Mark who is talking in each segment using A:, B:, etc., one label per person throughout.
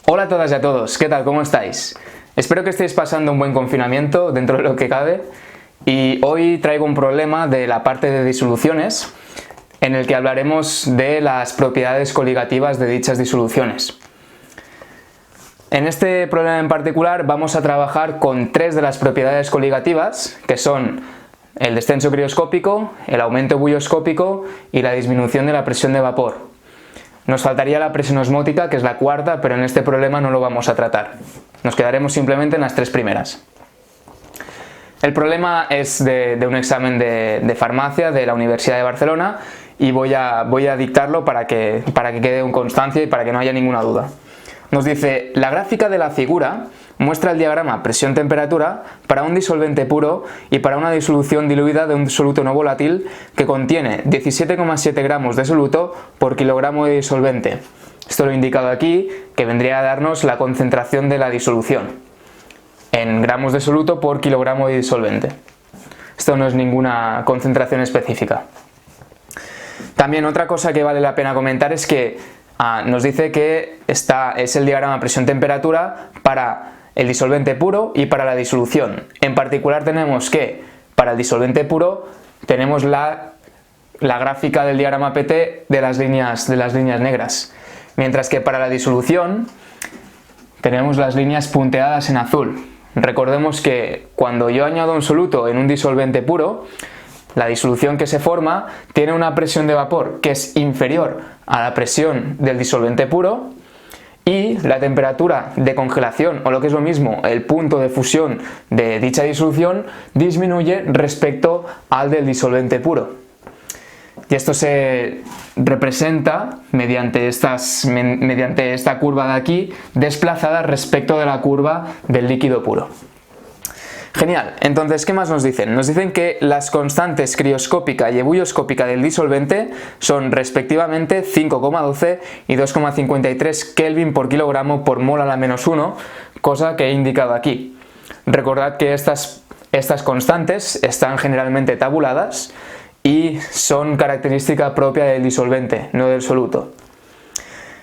A: Hola a todas y a todos, ¿qué tal? ¿Cómo estáis? Espero que estéis pasando un buen confinamiento dentro de lo que cabe y hoy traigo un problema de la parte de disoluciones en el que hablaremos de las propiedades coligativas de dichas disoluciones. En este problema en particular vamos a trabajar con tres de las propiedades coligativas, que son el descenso crioscópico, el aumento bulloscópico y la disminución de la presión de vapor. Nos faltaría la presión osmótica, que es la cuarta, pero en este problema no lo vamos a tratar. Nos quedaremos simplemente en las tres primeras. El problema es de un examen de farmacia de la Universidad de Barcelona y voy a dictarlo para que quede en constancia y para que no haya ninguna duda. Nos dice: la gráfica de la figura muestra el diagrama presión-temperatura para un disolvente puro y para una disolución diluida de un soluto no volátil que contiene 17,7 gramos de soluto por kilogramo de disolvente. Esto lo he indicado aquí, que vendría a darnos la concentración de la disolución en gramos de soluto por kilogramo de disolvente. Esto no es ninguna concentración específica. También otra cosa que vale la pena comentar es que nos dice que es el diagrama presión-temperatura para el disolvente puro y para la disolución. En particular tenemos que para el disolvente puro tenemos la gráfica del diagrama PT de las líneas negras, mientras que para la disolución tenemos las líneas punteadas en azul. Recordemos que cuando yo añado un soluto en un disolvente puro, la disolución que se forma tiene una presión de vapor que es inferior a la presión del disolvente puro y la temperatura de congelación, o lo que es lo mismo, el punto de fusión de dicha disolución disminuye respecto al del disolvente puro. Y esto se representa mediante esta curva de aquí, desplazada respecto de la curva del líquido puro. Genial, entonces, ¿qué más nos dicen? Nos dicen que las constantes crioscópica y bulloscópica del disolvente son respectivamente 5,12 y 2,53 Kelvin por kilogramo por mol a la menos 1, cosa que he indicado aquí. Recordad que estas constantes están generalmente tabuladas y son característica propia del disolvente, no del soluto.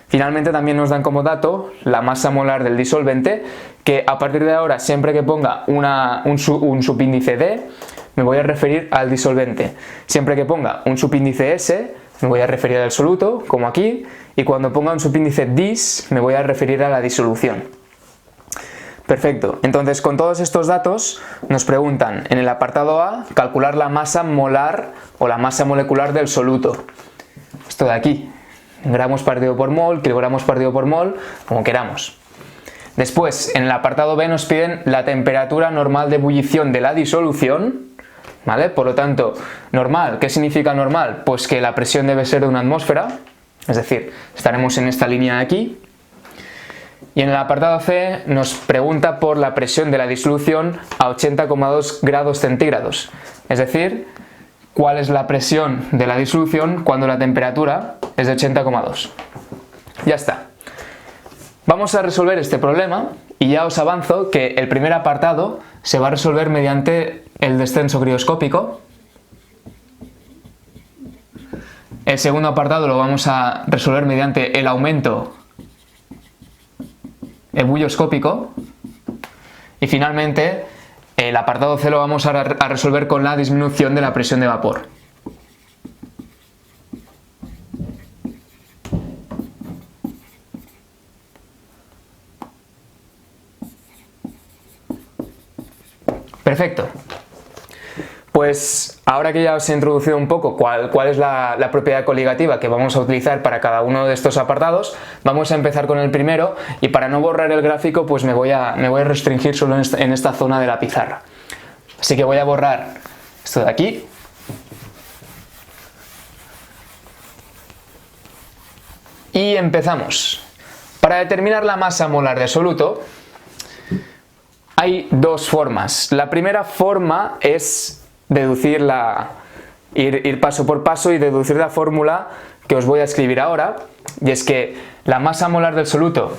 A: Finalmente también nos dan como dato la masa molar del disolvente, que a partir de ahora siempre que ponga un subíndice D me voy a referir al disolvente. Siempre que ponga un subíndice S me voy a referir al soluto, como aquí, y cuando ponga un subíndice DIS me voy a referir a la disolución. Perfecto, entonces con todos estos datos nos preguntan en el apartado A calcular la masa molar o la masa molecular del soluto. Esto de aquí. Gramos partido por mol, kilogramos partido por mol, como queramos. Después, en el apartado B nos piden la temperatura normal de ebullición de la disolución, ¿vale? Por lo tanto, normal, ¿qué significa normal? Pues que la presión debe ser de una atmósfera, es decir, estaremos en esta línea de aquí. Y en el apartado C nos pregunta por la presión de la disolución a 80,2 grados centígrados, es decir, cuál es la presión de la disolución cuando la temperatura es de 80,2. Ya está. Vamos a resolver este problema y ya os avanzo que el primer apartado se va a resolver mediante el descenso crioscópico. El segundo apartado lo vamos a resolver mediante el aumento bulloscópico. Y finalmente el apartado C lo vamos a resolver con la disminución de la presión de vapor. Perfecto. Pues ahora que ya os he introducido un poco cuál es la propiedad coligativa que vamos a utilizar para cada uno de estos apartados, vamos a empezar con el primero y para no borrar el gráfico pues me voy a restringir solo en esta zona de la pizarra. Así que voy a borrar esto de aquí. Y empezamos. Para determinar la masa molar de soluto hay dos formas. La primera forma es ir paso por paso y deducir la fórmula que os voy a escribir ahora, y es que la masa molar del soluto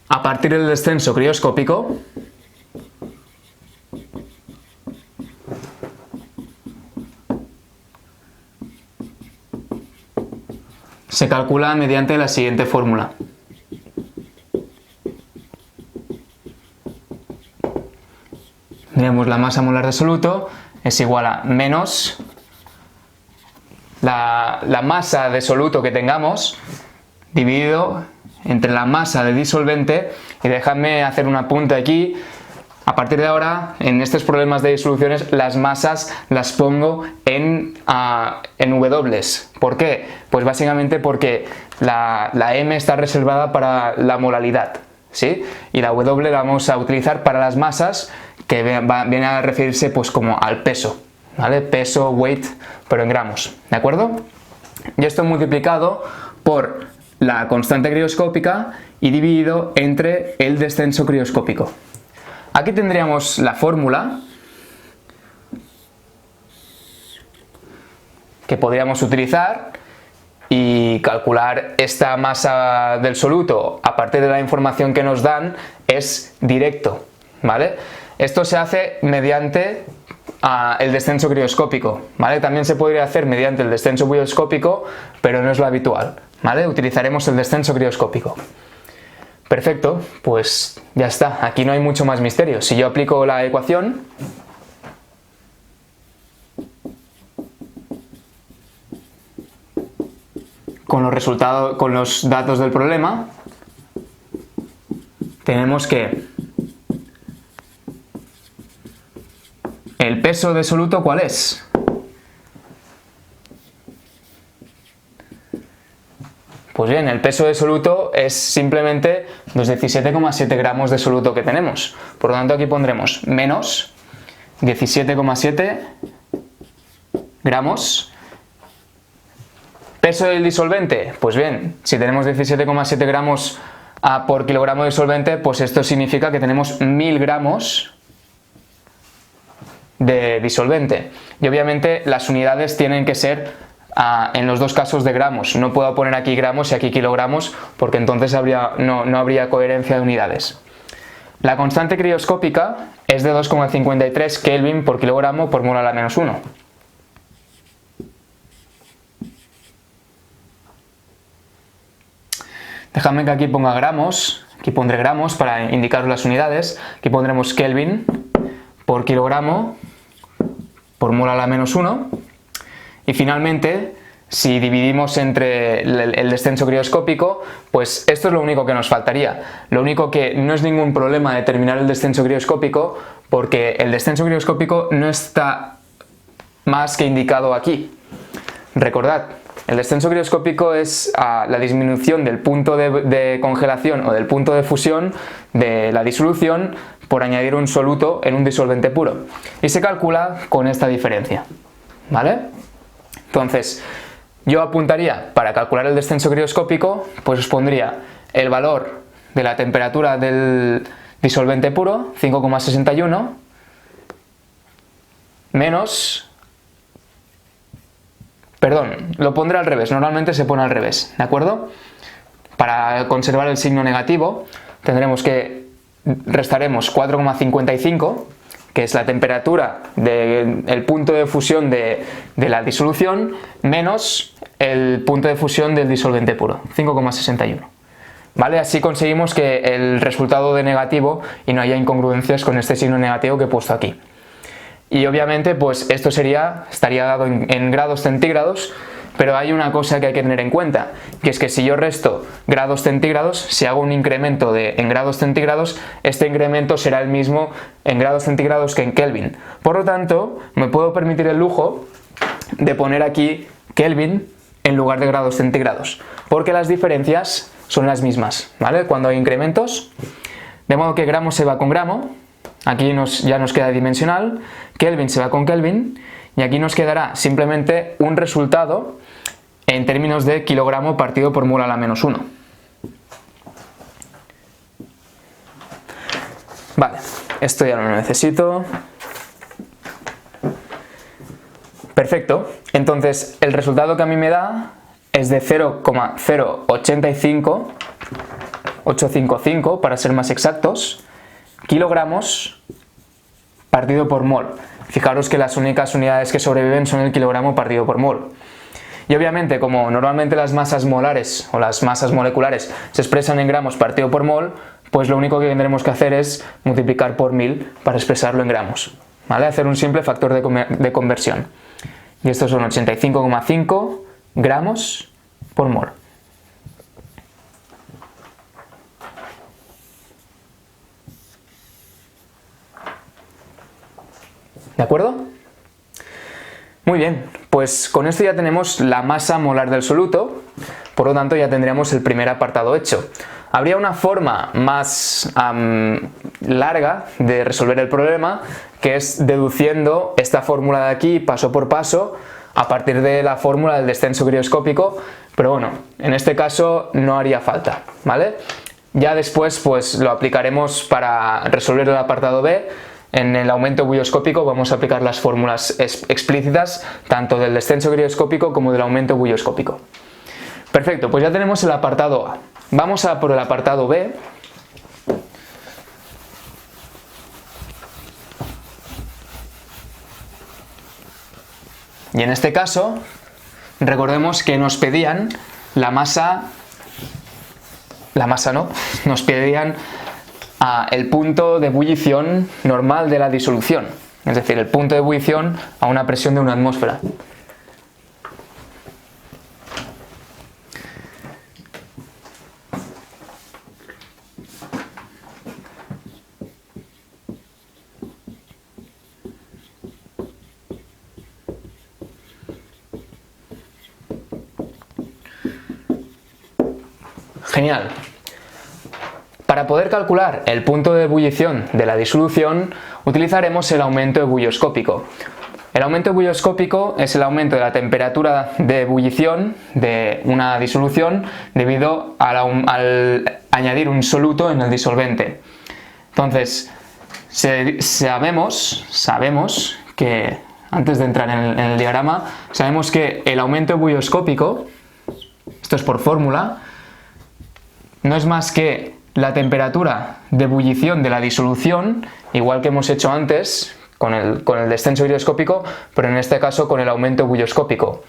A: a partir del descenso crioscópico se calcula mediante la siguiente fórmula. Tenemos la masa molar de soluto es igual a menos la masa de soluto que tengamos dividido entre la masa de disolvente. Y dejadme hacer un apunte aquí. A partir de ahora, en estos problemas de disoluciones, las masas las pongo en W. ¿Por qué? Pues básicamente porque la M está reservada para la molaridad, ¿sí? Y la W la vamos a utilizar para las masas, que viene a referirse pues como al peso, ¿vale? Peso, weight, pero en gramos, ¿de acuerdo? Y esto multiplicado por la constante crioscópica y dividido entre el descenso crioscópico. Aquí tendríamos la fórmula que podríamos utilizar y calcular esta masa del soluto a partir de la información que nos dan es directo, ¿vale? Esto se hace mediante el descenso crioscópico, ¿vale? También se podría hacer mediante el descenso bioscópico, pero no es lo habitual, ¿vale? Utilizaremos el descenso crioscópico. Perfecto, pues ya está, aquí no hay mucho más misterio. Si yo aplico la ecuación, con los resultados, con los datos del problema, tenemos que el peso de soluto, ¿cuál es? Pues bien, el peso de soluto es simplemente los 17,7 gramos de soluto que tenemos. Por lo tanto, aquí pondremos menos 17,7 gramos. ¿Peso del disolvente? Pues bien, si tenemos 17,7 gramos por kilogramo de disolvente, pues esto significa que tenemos 1000 gramos de disolvente. Y obviamente las unidades tienen que ser en los dos casos de gramos. No puedo poner aquí gramos y aquí kilogramos, porque entonces no habría coherencia de unidades. La constante crioscópica es de 2,53 Kelvin por kilogramo por mol a la menos 1. Dejadme que aquí ponga gramos, aquí pondré gramos para indicar las unidades. Aquí pondremos Kelvin por kilogramo por mol a la menos 1. Y finalmente, si dividimos entre el descenso crioscópico, pues esto es lo único que nos faltaría. Lo único que no es ningún problema determinar el descenso crioscópico, porque el descenso crioscópico no está más que indicado aquí. Recordad, el descenso crioscópico es la disminución del punto de congelación o del punto de fusión de la disolución por añadir un soluto en un disolvente puro. Y se calcula con esta diferencia, ¿vale? Entonces, yo apuntaría, para calcular el descenso crioscópico, pues os pondría el valor de la temperatura del disolvente puro, 5,61, menos... Perdón, lo pondré al revés, normalmente se pone al revés, ¿de acuerdo? Para conservar el signo negativo, restaremos 4,55, que es la temperatura del punto de fusión de la disolución, menos el punto de fusión del disolvente puro, 5,61. ¿Vale? Así conseguimos que el resultado dé negativo y no haya incongruencias con este signo negativo que he puesto aquí. Y obviamente pues esto estaría dado en grados centígrados, pero hay una cosa que hay que tener en cuenta, que es que si yo resto grados centígrados, si hago un incremento en grados centígrados, este incremento será el mismo en grados centígrados que en Kelvin. Por lo tanto, me puedo permitir el lujo de poner aquí Kelvin en lugar de grados centígrados, porque las diferencias son las mismas, ¿vale? Cuando hay incrementos, de modo que gramo se va con gramo, aquí ya nos queda dimensional, Kelvin se va con Kelvin, y aquí nos quedará simplemente un resultado en términos de kilogramo partido por mol a la menos 1. Vale, esto ya no lo necesito. Perfecto, entonces el resultado que a mí me da es de 0,0855 para ser más exactos, kilogramos partido por mol. Fijaros que las únicas unidades que sobreviven son el kilogramo partido por mol. Y obviamente, como normalmente las masas molares o las masas moleculares se expresan en gramos partido por mol, pues lo único que tendremos que hacer es multiplicar por 1000 para expresarlo en gramos, ¿vale? Hacer un simple factor de conversión. Y estos son 85,5 gramos por mol. ¿De acuerdo? Muy bien, pues con esto ya tenemos la masa molar del soluto, por lo tanto ya tendríamos el primer apartado hecho. Habría una forma más larga de resolver el problema, que es deduciendo esta fórmula de aquí paso por paso a partir de la fórmula del descenso crioscópico, pero bueno, en este caso no haría falta, ¿vale? Ya después pues lo aplicaremos para resolver el apartado B. En el aumento bulloscópico vamos a aplicar las fórmulas explícitas tanto del descenso crioscópico como del aumento bulloscópico. Perfecto, pues ya tenemos el apartado A. Vamos a por el apartado B. Y en este caso, recordemos que nos pedían nos pedían el punto de ebullición normal de la disolución, es decir, el punto de ebullición a una presión de 1 atmósfera. Genial. Para poder calcular el punto de ebullición de la disolución, utilizaremos el aumento ebulloscópico. El aumento ebulloscópico es el aumento de la temperatura de ebullición de una disolución debido al añadir un soluto en el disolvente. Entonces, sabemos que, antes de entrar en el diagrama, sabemos que el aumento ebulloscópico, esto es por fórmula, no es más que la temperatura de ebullición de la disolución, igual que hemos hecho antes con el descenso crioscópico, pero en este caso con el aumento bulloscópico,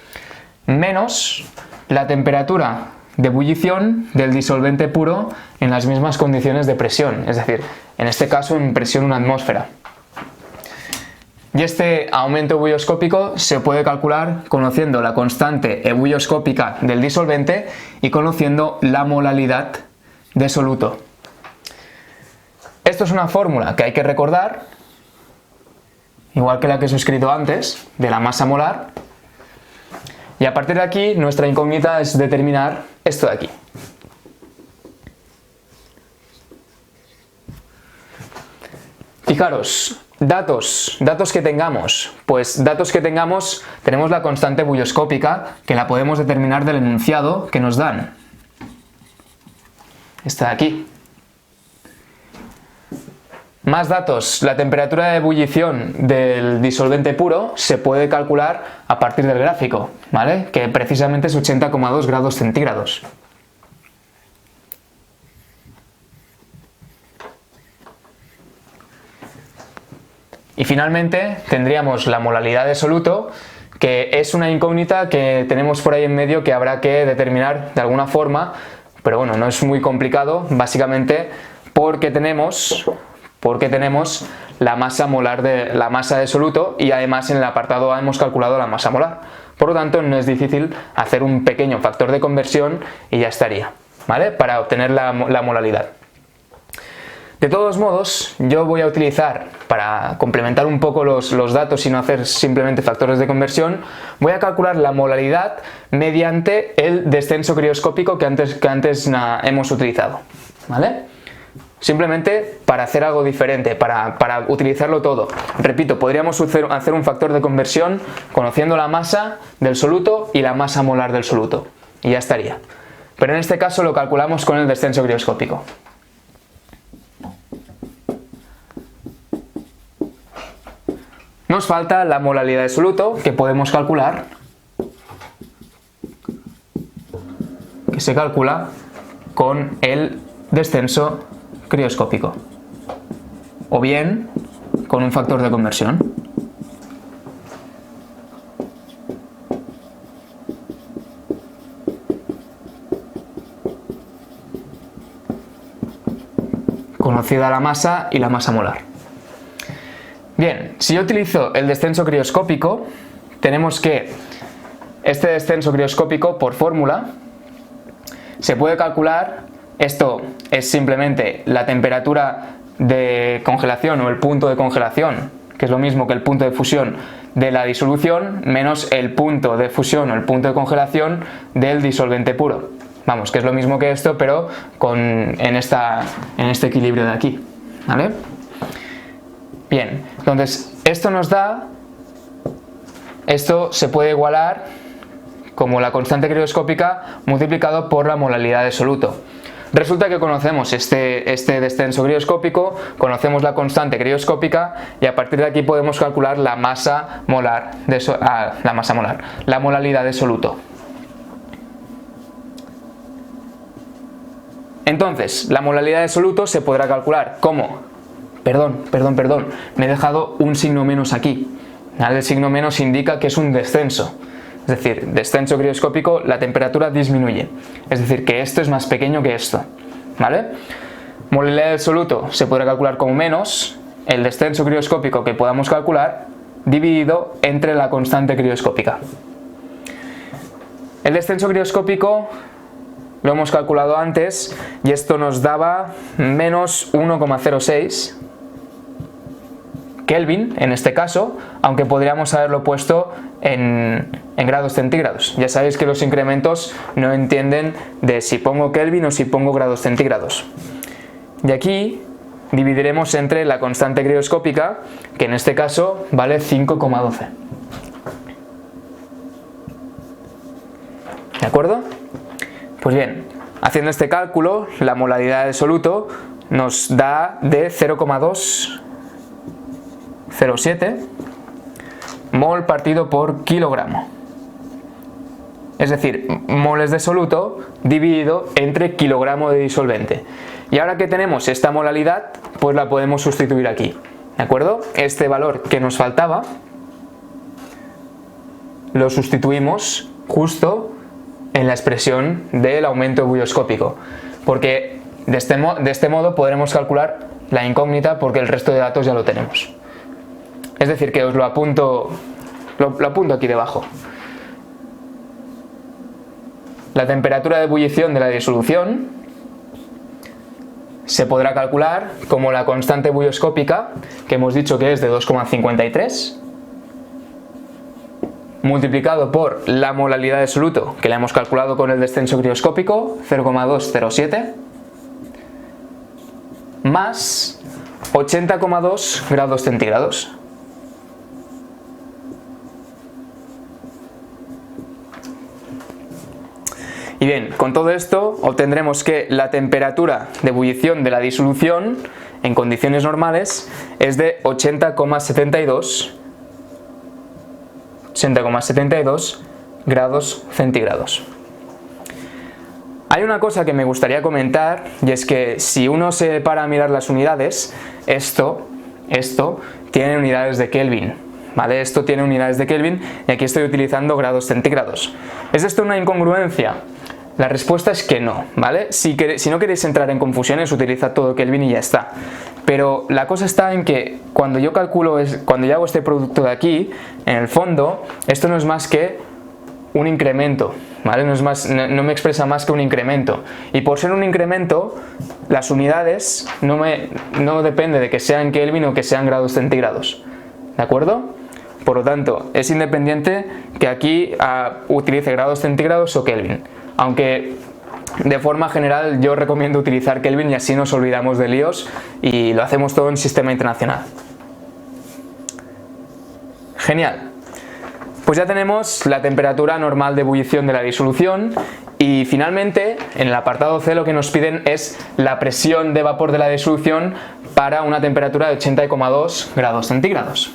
A: menos la temperatura de ebullición del disolvente puro en las mismas condiciones de presión, es decir, en este caso en presión 1 atmósfera. Y este aumento ebulloscópico se puede calcular conociendo la constante ebulloscópica del disolvente y conociendo la molalidad de soluto. Esto es una fórmula que hay que recordar, igual que la que os he escrito antes, de la masa molar. Y a partir de aquí, nuestra incógnita es determinar esto de aquí. Fijaros, datos que tengamos. Pues datos que tengamos, tenemos la constante bulloscópica, que la podemos determinar del enunciado que nos dan. Esta de aquí. Más datos, la temperatura de ebullición del disolvente puro se puede calcular a partir del gráfico, ¿vale? Que precisamente es 80,2 grados centígrados. Y finalmente tendríamos la molalidad de soluto, que es una incógnita que tenemos por ahí en medio que habrá que determinar de alguna forma, pero bueno, no es muy complicado, básicamente porque tenemos la masa molar la masa de soluto y además en el apartado A hemos calculado la masa molar. Por lo tanto, no es difícil hacer un pequeño factor de conversión y ya estaría, ¿vale? Para obtener la molalidad. De todos modos, yo voy a utilizar, para complementar un poco los datos y no hacer simplemente factores de conversión, voy a calcular la molalidad mediante el descenso crioscópico que antes hemos utilizado, ¿vale? Simplemente para hacer algo diferente, para utilizarlo todo. Repito, podríamos hacer un factor de conversión conociendo la masa del soluto y la masa molar del soluto, y ya estaría. Pero en este caso lo calculamos con el descenso crioscópico. Nos falta la molalidad de soluto, que podemos calcular, que se calcula con el descenso crioscópico, o bien con un factor de conversión. conocida la masa y la masa molar. Bien, si yo utilizo el descenso crioscópico, tenemos que este descenso crioscópico por fórmula se puede calcular. Esto es simplemente la temperatura de congelación o el punto de congelación, que es lo mismo que el punto de fusión de la disolución, menos el punto de fusión o el punto de congelación del disolvente puro. Vamos, que es lo mismo que esto, pero en este equilibrio de aquí, ¿vale? Bien, entonces esto se puede igualar como la constante crioscópica multiplicado por la molaridad de soluto. Resulta que conocemos este descenso crioscópico, conocemos la constante crioscópica y a partir de aquí podemos calcular la masa molar, la molaridad de soluto. Entonces, la molaridad de soluto se podrá calcular como, perdón, me he dejado un signo menos aquí, ¿vale? El signo menos indica que es un descenso. Es decir, descenso crioscópico, la temperatura disminuye. Es decir, que esto es más pequeño que esto, ¿vale? Molaridad del soluto se podrá calcular como menos el descenso crioscópico que podamos calcular dividido entre la constante crioscópica. El descenso crioscópico lo hemos calculado antes y esto nos daba menos 1,06 Kelvin en este caso, aunque podríamos haberlo puesto en grados centígrados. Ya sabéis que los incrementos no entienden de si pongo Kelvin o si pongo grados centígrados. Y aquí dividiremos entre la constante crioscópica, que en este caso vale 5,12. ¿De acuerdo? Pues bien, haciendo este cálculo, la molaridad de soluto nos da de 0,207 mol partido por kilogramo. Es decir, moles de soluto dividido entre kilogramo de disolvente. Y ahora que tenemos esta molaridad, pues la podemos sustituir aquí. ¿De acuerdo? Este valor que nos faltaba lo sustituimos justo en la expresión del aumento bulloscópico, porque de este modo podremos calcular la incógnita porque el resto de datos ya lo tenemos. Es decir, que os lo apunto aquí debajo. La temperatura de ebullición de la disolución se podrá calcular como la constante bulloscópica, que hemos dicho que es de 2,53, multiplicado por la molaridad de soluto, que la hemos calculado con el descenso crioscópico, 0,207, más 80,2 grados centígrados. Y bien, con todo esto obtendremos que la temperatura de ebullición de la disolución en condiciones normales es de 80,72 grados centígrados. Hay una cosa que me gustaría comentar, y es que si uno se para a mirar las unidades, esto tiene unidades de Kelvin, ¿vale? Esto tiene unidades de Kelvin y aquí estoy utilizando grados centígrados. ¿Es esto una incongruencia? La respuesta es que no, ¿vale? Si no queréis entrar en confusiones, utilizad todo Kelvin y ya está. Pero la cosa está en que cuando yo hago este producto de aquí, en el fondo, esto no es más que un incremento, ¿vale? No me expresa más que un incremento. Y por ser un incremento, las unidades no depende de que sean Kelvin o que sean grados centígrados, ¿de acuerdo? Por lo tanto, es independiente que aquí utilice grados centígrados o Kelvin. Aunque de forma general yo recomiendo utilizar Kelvin y así nos olvidamos de líos y lo hacemos todo en sistema internacional. Genial. Pues ya tenemos la temperatura normal de ebullición de la disolución y finalmente en el apartado C lo que nos piden es la presión de vapor de la disolución para una temperatura de 80,2 grados centígrados.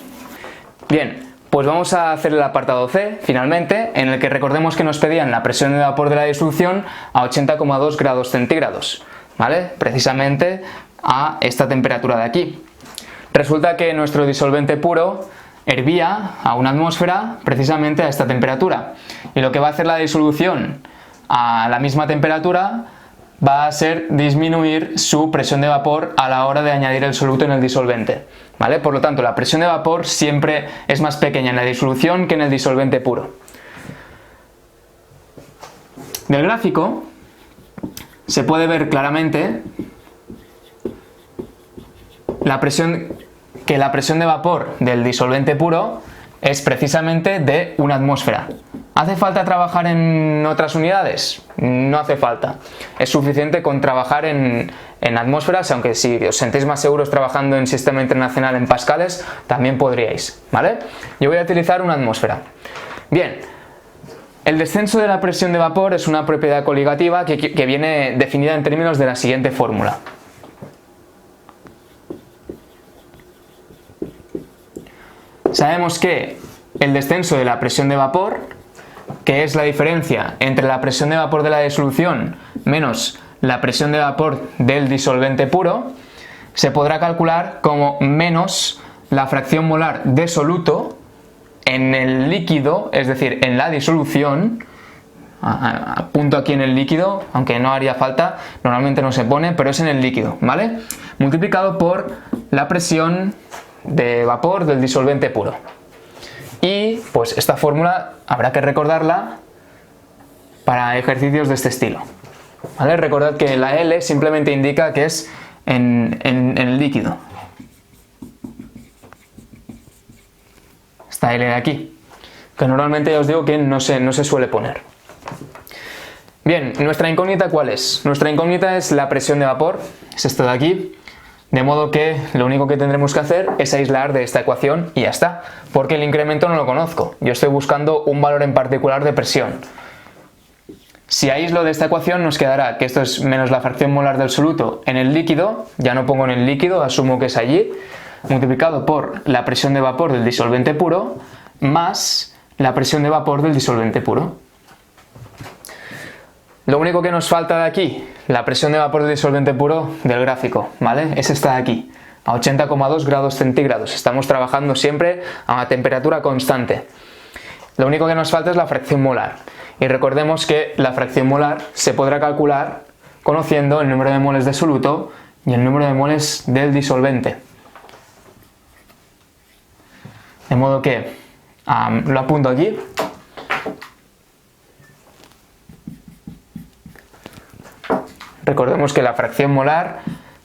A: Bien. Pues vamos a hacer el apartado C, finalmente, en el que recordemos que nos pedían la presión de vapor de la disolución a 80,2 grados centígrados, ¿vale? Precisamente a esta temperatura de aquí. Resulta que nuestro disolvente puro hervía a una atmósfera precisamente a esta temperatura. Y lo que va a hacer la disolución a la misma temperatura, va a ser disminuir su presión de vapor a la hora de añadir el soluto en el disolvente, ¿vale? Por lo tanto, la presión de vapor siempre es más pequeña en la disolución que en el disolvente puro. Del gráfico se puede ver claramente que la presión de vapor del disolvente puro es precisamente de 1 atmósfera. ¿Hace falta trabajar en otras unidades? No hace falta. Es suficiente con trabajar en atmósferas, aunque si os sentís más seguros trabajando en sistema internacional en pascales, también podríais, ¿vale? Yo voy a utilizar 1 atmósfera. Bien, el descenso de la presión de vapor es una propiedad coligativa que viene definida en términos de la siguiente fórmula. Sabemos que el descenso de la presión de vapor, que es la diferencia entre la presión de vapor de la disolución menos la presión de vapor del disolvente puro, se podrá calcular como menos la fracción molar de soluto en el líquido, es decir, en la disolución. Apunto aquí en el líquido, aunque no haría falta, normalmente no se pone, pero es en el líquido, ¿vale? Multiplicado por la presión de vapor del disolvente puro. Y pues esta fórmula habrá que recordarla para ejercicios de este estilo, ¿vale? Recordad que la L simplemente indica que es en el líquido. Esta L de aquí, que normalmente ya os digo que no se suele poner. Bien, ¿nuestra incógnita cuál es? Nuestra incógnita es la presión de vapor, es esto de aquí. De modo que lo único que tendremos que hacer es aislar de esta ecuación y ya está, porque el incremento no lo conozco, yo estoy buscando un valor en particular de presión. Si aíslo de esta ecuación nos quedará que esto es menos la fracción molar del soluto en el líquido, ya no pongo en el líquido, asumo que es allí, multiplicado por la presión de vapor del disolvente puro, más la presión de vapor del disolvente puro. Lo único que nos falta de aquí, la presión de vapor del disolvente puro del gráfico, ¿vale? Es esta de aquí, a 80,2 grados centígrados. Estamos trabajando siempre a una temperatura constante. Lo único que nos falta es la fracción molar. Y recordemos que la fracción molar se podrá calcular conociendo el número de moles de soluto y el número de moles del disolvente. De modo que lo apunto aquí. Recordemos que la fracción molar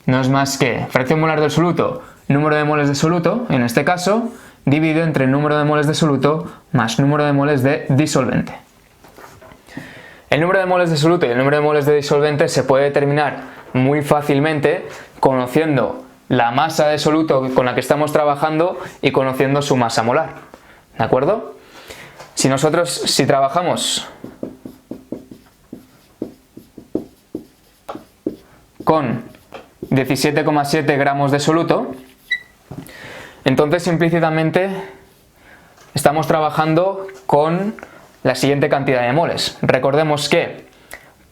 A: no es más que fracción molar del soluto, número de moles de soluto, en este caso, dividido entre el número de moles de soluto más número de moles de disolvente. El número de moles de soluto y el número de moles de disolvente se puede determinar muy fácilmente conociendo la masa de soluto con la que estamos trabajando y conociendo su masa molar. ¿De acuerdo? Si trabajamos con 17,7 gramos de soluto, entonces implícitamente estamos trabajando con la siguiente cantidad de moles. Recordemos que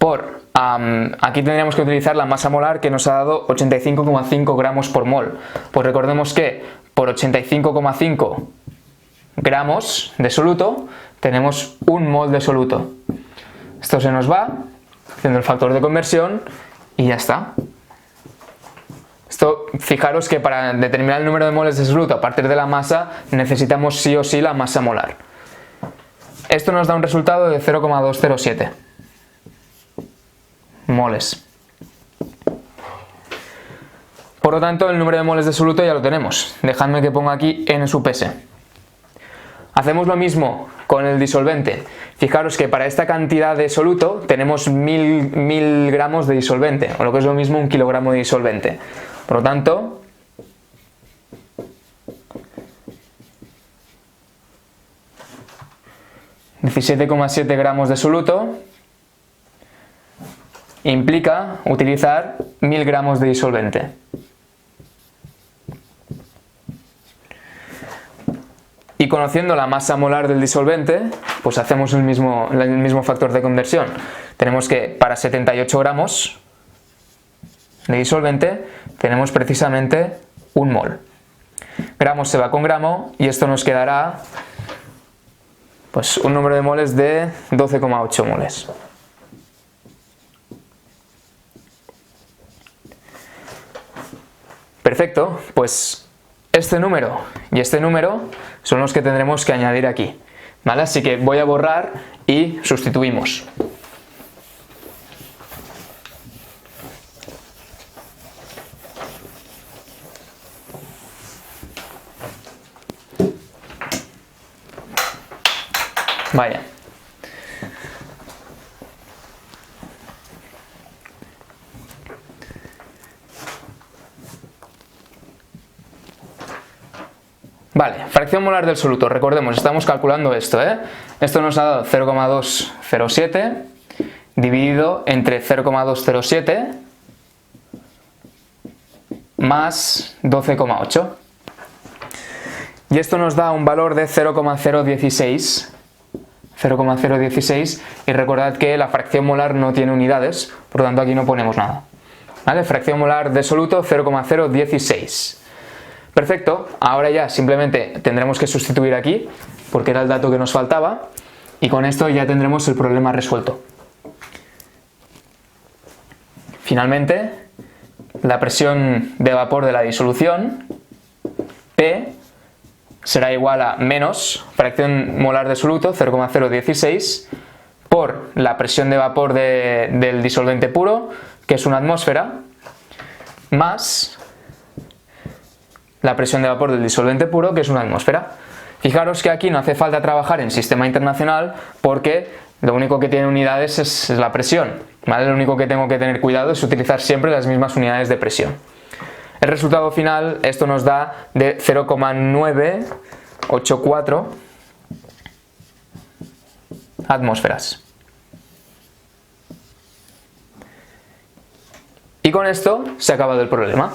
A: aquí tendríamos que utilizar la masa molar que nos ha dado 85,5 gramos por mol. Pues recordemos que por 85,5 gramos de soluto tenemos 1 mol de soluto. Esto se nos va haciendo el factor de conversión y ya está. Esto, fijaros que para determinar el número de moles de soluto a partir de la masa necesitamos sí o sí la masa molar. Esto nos da un resultado de 0,207 moles. Por lo tanto, el número de moles de soluto ya lo tenemos. Dejadme que ponga aquí N sub S. Hacemos lo mismo con el disolvente. Fijaros que para esta cantidad de soluto tenemos 1000 gramos de disolvente, o lo que es lo mismo 1 kilogramo de disolvente. Por lo tanto, $17,7 gramos de soluto implica utilizar 1000 gramos de disolvente. Y conociendo la masa molar del disolvente, pues hacemos el mismo factor de conversión. Tenemos que para 78 gramos de disolvente tenemos precisamente 1 mol. Gramo se va con gramo y esto nos quedará pues un número de moles de 12,8 moles. Perfecto, pues este número y este número son los que tendremos que añadir aquí, ¿vale? Así que voy a borrar y sustituimos. Vaya. Vale, fracción molar del soluto. Recordemos, estamos calculando esto, ¿eh? Esto nos ha dado 0,207 dividido entre 0,207 más 12,8. Y esto nos da un valor de 0,016. 0,016, y recordad que la fracción molar no tiene unidades, por lo tanto aquí no ponemos nada. ¿Vale? Fracción molar de soluto 0,016. Perfecto, ahora ya simplemente tendremos que sustituir aquí, porque era el dato que nos faltaba, y con esto ya tendremos el problema resuelto. Finalmente, la presión de vapor de la disolución, P, será igual a menos fracción molar de soluto 0,016 por la presión de vapor del disolvente puro, que es una atmósfera, más la presión de vapor del disolvente puro, que es una atmósfera. Fijaros que aquí no hace falta trabajar en sistema internacional porque lo único que tiene unidades es la presión, ¿vale? Lo único que tengo que tener cuidado es utilizar siempre las mismas unidades de presión. El resultado final, esto nos da de 0,984 atmósferas. Y con esto se ha acabado el problema.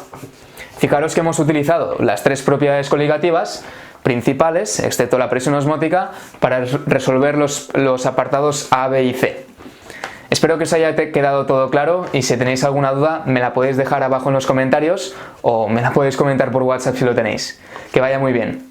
A: Fijaros que hemos utilizado las tres propiedades coligativas principales, excepto la presión osmótica, para resolver los apartados A, B y C. Espero que os haya quedado todo claro, y si tenéis alguna duda me la podéis dejar abajo en los comentarios o me la podéis comentar por WhatsApp si lo tenéis. Que vaya muy bien.